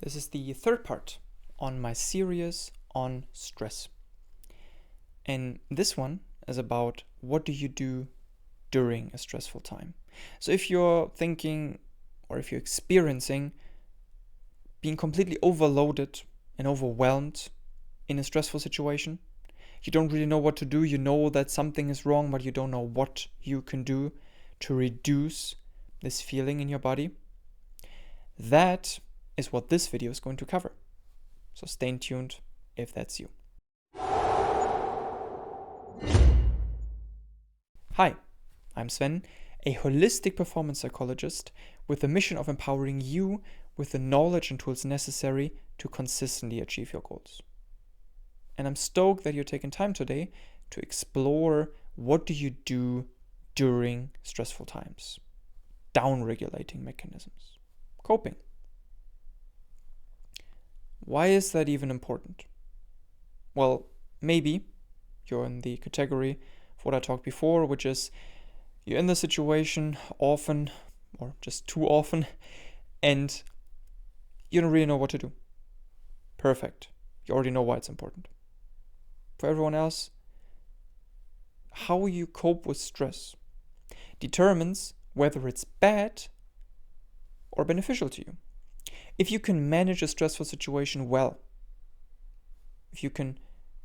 This is the third part on my series on stress. And this one is about what do you do during a stressful time. So if you're thinking or if you're experiencing being completely overloaded and overwhelmed in a stressful situation, you don't really know what to do, you know that something is wrong, but you don't know what you can do to reduce this feeling in your body, that is what this video is going to cover. So stay tuned if that's you. Hi, I'm Sven, a holistic performance psychologist with the mission of empowering you with the knowledge and tools necessary to consistently achieve your goals. And I'm stoked that you're taking time today to explore what do you do during stressful times, down-regulating mechanisms, coping. Why is that even important? Well, maybe you're in the category of what I talked before, which is you're in the situation often, or just too often, and you don't really know what to do. Perfect. You already know why it's important. For everyone else, how you cope with stress determines whether it's bad or beneficial to you. If you can manage a stressful situation well, if you can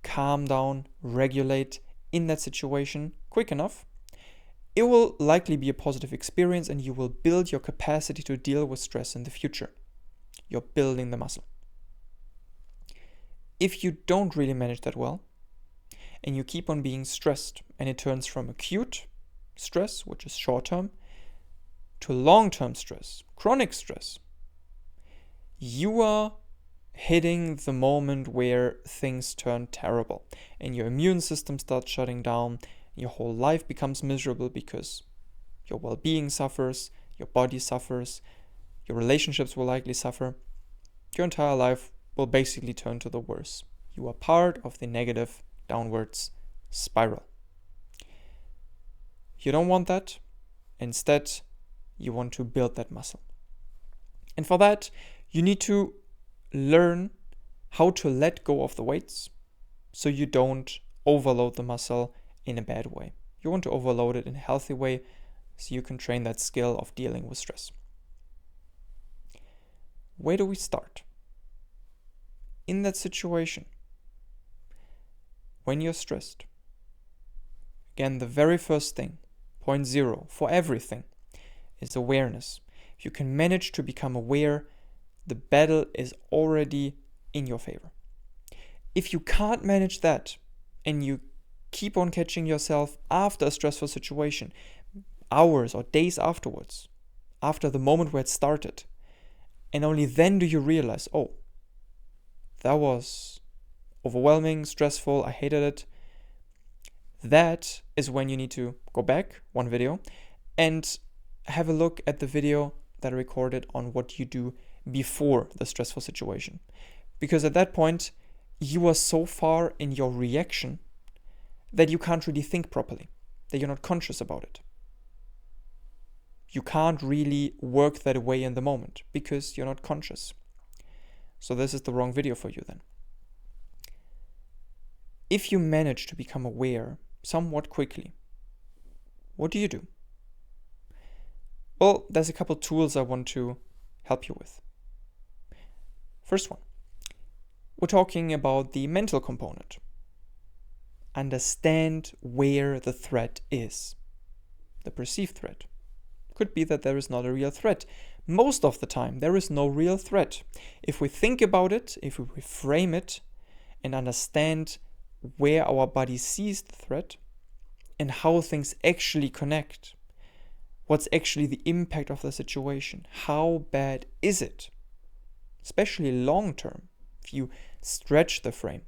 calm down, regulate in that situation quick enough, it will likely be a positive experience and you will build your capacity to deal with stress in the future. You're building the muscle. If you don't really manage that well, and you keep on being stressed, and it turns from acute stress, which is short-term, to long-term stress, chronic stress, you are hitting the moment where things turn terrible and your immune system starts shutting down, your whole life becomes miserable because your well-being suffers, your body suffers, your relationships will likely suffer. Your entire life will basically turn to the worse. You are part of the negative downwards spiral. You don't want that. Instead, you want to build that muscle. And for that, you need to learn how to let go of the weights so you don't overload the muscle in a bad way. You want to overload it in a healthy way so you can train that skill of dealing with stress. Where do we start? In that situation, when you're stressed, again, the very first thing, point zero for everything, is awareness. If you can manage to become aware, the battle is already in your favor. If you can't manage that and you keep on catching yourself after a stressful situation, hours or days afterwards, after the moment where it started, and only then do you realize, oh, that was overwhelming, stressful, I hated it. That is when you need to go back one video and have a look at the video that I recorded on what you do before the stressful situation. Because at that point, you are so far in your reaction that you can't really think properly, that you're not conscious about it. You can't really work that away in the moment because you're not conscious. So this is the wrong video for you then. If you manage to become aware somewhat quickly, what do? Well, there's a couple tools I want to help you with. First one, we're talking about the mental component. Understand where the threat is, the perceived threat. Could be that there is not a real threat. Most of the time, there is no real threat. If we think about it, if we reframe it and understand where our body sees the threat and how things actually connect, what's actually the impact of the situation, how bad is it, especially long term, if you stretch the frame,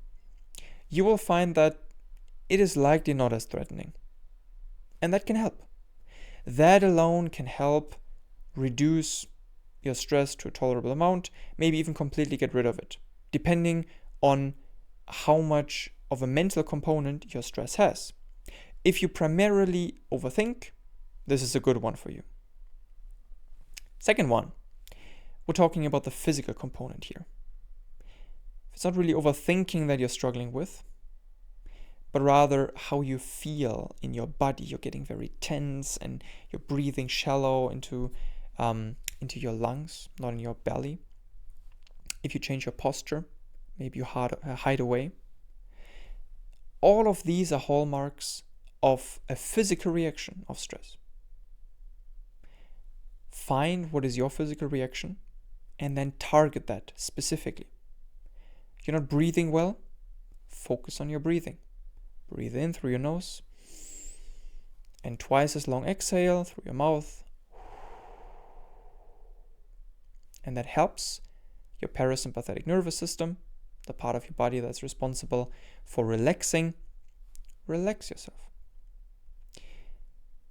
you will find that it is likely not as threatening. And that can help. That alone can help reduce your stress to a tolerable amount, maybe even completely get rid of it, depending on how much of a mental component your stress has. If you primarily overthink, this is a good one for you. Second one, we're talking about the physical component here. It's not really overthinking that you're struggling with, but rather how you feel in your body. You're getting very tense and you're breathing shallow into your lungs, not in your belly. If you change your posture, maybe you hide away. All of these are hallmarks of a physical reaction of stress. Find what is your physical reaction and then target that specifically. You're not breathing well, focus on your breathing. Breathe in through your nose and twice as long exhale through your mouth. And that helps your parasympathetic nervous system, the part of your body that's responsible for relaxing. Relax yourself.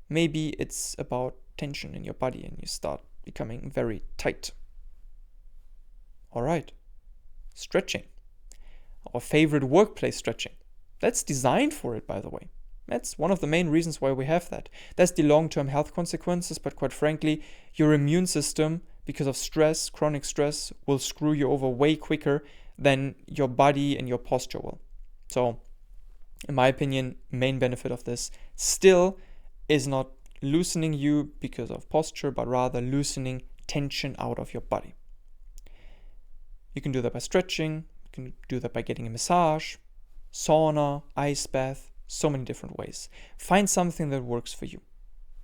Maybe it's about tension in your body and you start becoming very tight. All right, stretching. Our favorite workplace stretching. That's designed for it, by the way. That's one of the main reasons why we have that. That's the long-term health consequences, but quite frankly, your immune system, because of stress, chronic stress, will screw you over way quicker than your body and your posture will. So, in my opinion, main benefit of this still is not loosening you because of posture, but rather loosening tension out of your body. You can do that by stretching, you can do that by getting a massage, sauna, ice bath, so many different ways. Find something that works for you.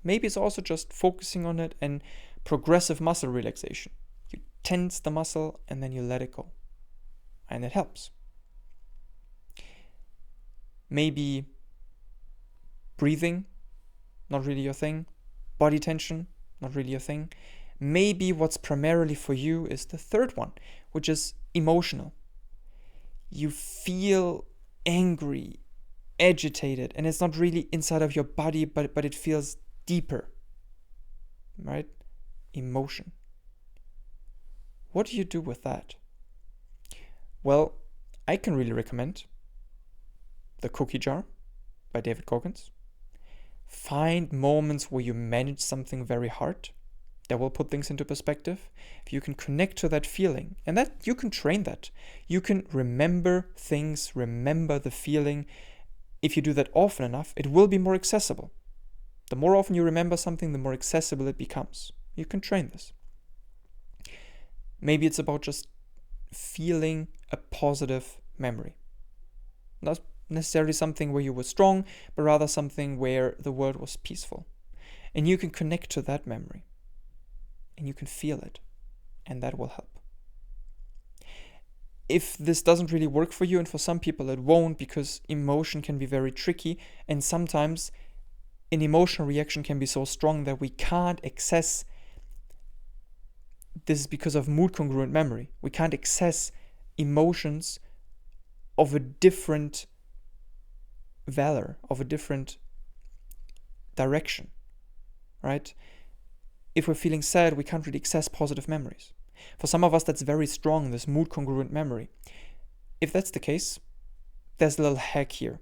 Maybe it's also just focusing on it and progressive muscle relaxation. You tense the muscle and then you let it go. And it helps. Maybe breathing, not really your thing. Body tension, not really your thing. Maybe what's primarily for you is the third one, which is emotional. You feel angry, agitated, and it's not really inside of your body, but it feels deeper, right? Emotion. What do you do with that? Well, I can really recommend The Cookie Jar by David Goggins. Find moments where you manage something very hard. That will put things into perspective. If you can connect to that feeling, and that you can train that. You can remember things, remember the feeling. If you do that often enough, it will be more accessible. The more often you remember something, the more accessible it becomes. You can train this. Maybe it's about just feeling a positive memory. Not necessarily something where you were strong, but rather something where the world was peaceful. And you can connect to that memory. And you can feel it. And that will help. If this doesn't really work for you, and for some people it won't, because emotion can be very tricky, and sometimes an emotional reaction can be so strong that we can't access. This is because of mood congruent memory. We can't access emotions of a different valor, of a different direction, right? If we're feeling sad, we can't really access positive memories. For some of us, that's very strong, this mood congruent memory. If that's the case, there's a little hack here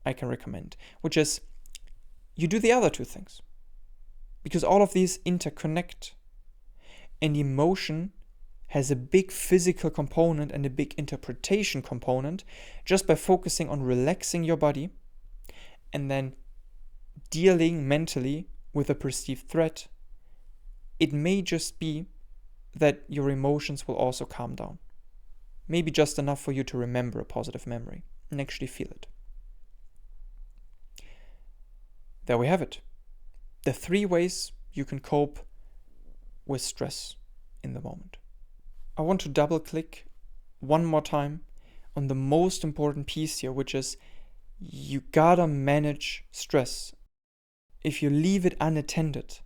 I can recommend, which is you do the other two things. Because all of these interconnect. And emotion has a big physical component and a big interpretation component just by focusing on relaxing your body and then dealing mentally with a perceived threat. It may just be that your emotions will also calm down. Maybe just enough for you to remember a positive memory and actually feel it. There we have it. The 3 ways you can cope with stress in the moment. I want to double click one more time on the most important piece here, which is you gotta manage stress. If you leave it unattended,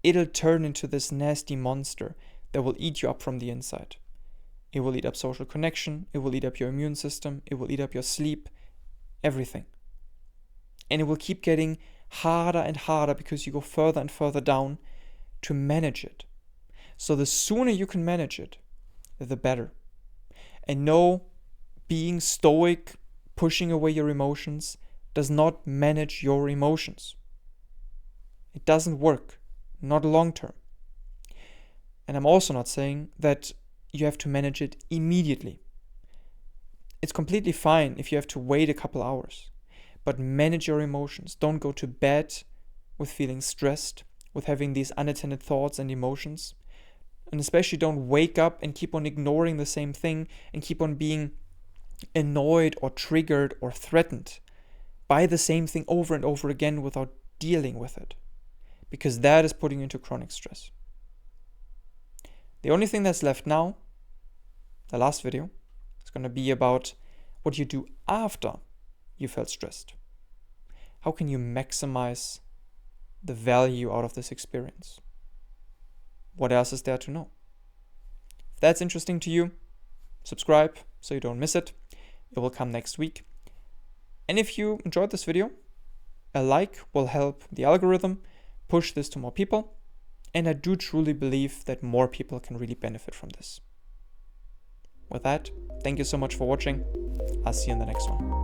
it'll turn into this nasty monster that will eat you up from the inside. It will eat up social connection, it will eat up your immune system, it will eat up your sleep, everything. And it will keep getting harder and harder because you go further and further down to manage it. So the sooner you can manage it, the better. And no, being stoic, pushing away your emotions, does not manage your emotions. It doesn't work. Not long term. And I'm also not saying that you have to manage it immediately. It's completely fine if you have to wait a couple hours, but manage your emotions. Don't go to bed with feeling stressed, with having these unattended thoughts and emotions. And especially don't wake up and keep on ignoring the same thing and keep on being annoyed or triggered or threatened by the same thing over and over again without dealing with it, because that is putting you into chronic stress. The only thing that's left now, the last video, is going to be about what you do after you felt stressed. How can you maximize the value out of this experience? What else is there to know? If that's interesting to you, subscribe so you don't miss it. It will come next week. And if you enjoyed this video, a like will help the algorithm push this to more people. And I do truly believe that more people can really benefit from this. With that, thank you so much for watching. I'll see you in the next one.